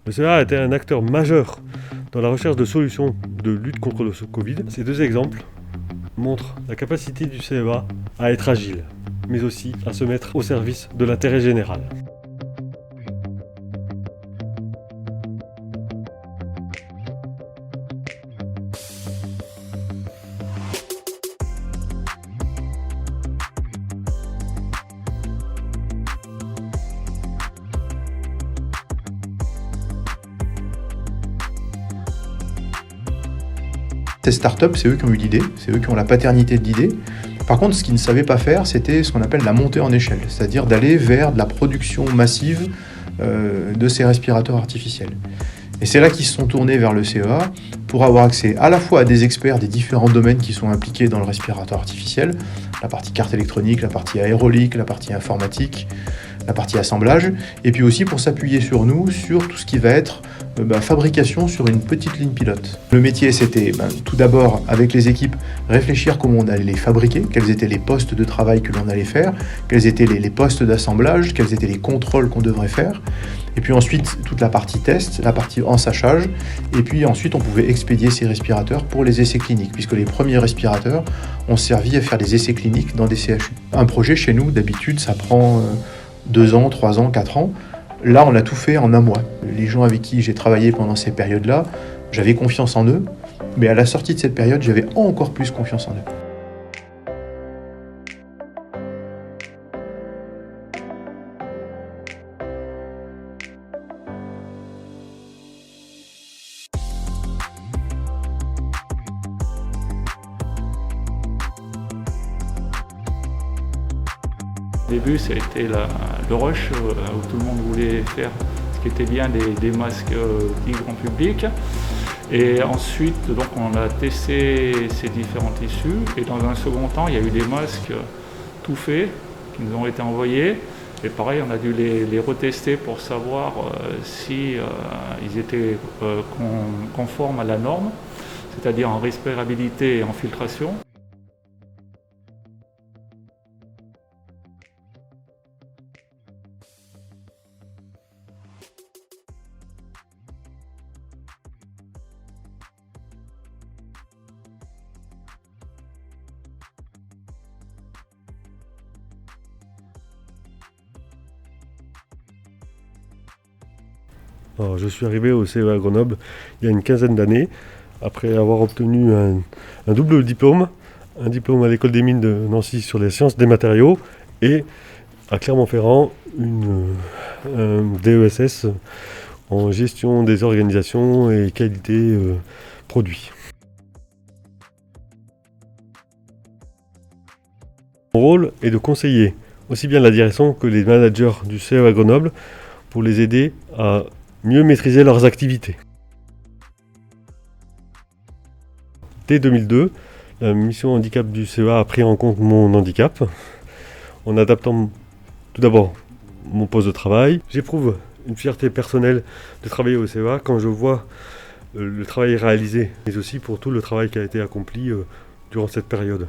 Le CEA a été un acteur majeur dans la recherche de solutions de lutte contre le Covid. Ces deux exemples montrent la capacité du CEA à être agile, mais aussi à se mettre au service de l'intérêt général. Ces startups, c'est eux qui ont eu l'idée, c'est eux qui ont la paternité de l'idée. Par contre, ce qu'ils ne savaient pas faire, c'était ce qu'on appelle la montée en échelle, c'est-à-dire d'aller vers de la production massive de ces respirateurs artificiels. Et c'est là qu'ils se sont tournés vers le CEA pour avoir accès à la fois à des experts des différents domaines qui sont impliqués dans le respirateur artificiel, la partie carte électronique, la partie aérolique, la partie informatique, la partie assemblage, et puis aussi pour s'appuyer sur nous, sur tout ce qui va être fabrication sur une petite ligne pilote. Le métier, c'était tout d'abord, avec les équipes, réfléchir comment on allait les fabriquer, quels étaient les postes de travail que l'on allait faire, quels étaient les postes d'assemblage, quels étaient les contrôles qu'on devrait faire, et puis ensuite toute la partie test, la partie ensachage, et puis ensuite on pouvait expédier ces respirateurs pour les essais cliniques, puisque les premiers respirateurs ont servi à faire des essais cliniques dans des CHU. Un projet chez nous, d'habitude, ça prend 2 ans, 3 ans, 4 ans. Là, on a tout fait en un mois. Les gens avec qui j'ai travaillé pendant ces périodes-là, j'avais confiance en eux, mais à la sortie de cette période, j'avais encore plus confiance en eux. Au début, ça a été le rush où tout le monde voulait faire ce qui était bien des masques du grand public. Et ensuite, donc, on a testé ces différents tissus. Et dans un second temps, il y a eu des masques tout faits qui nous ont été envoyés. Et pareil, on a dû les retester pour savoir si ils étaient conformes à la norme, c'est-à-dire en respirabilité et en filtration. Alors, je suis arrivé au CEA Grenoble il y a une quinzaine d'années, après avoir obtenu un double diplôme, un diplôme à l'école des mines de Nancy sur les sciences des matériaux et à Clermont-Ferrand un DESS en gestion des organisations et qualité produit. Mon rôle est de conseiller aussi bien la direction que les managers du CEA Grenoble pour les aider à mieux maîtriser leurs activités. Dès 2002, la mission handicap du CEA a pris en compte mon handicap en adaptant tout d'abord mon poste de travail. J'éprouve une fierté personnelle de travailler au CEA quand je vois le travail réalisé, mais aussi pour tout le travail qui a été accompli durant cette période.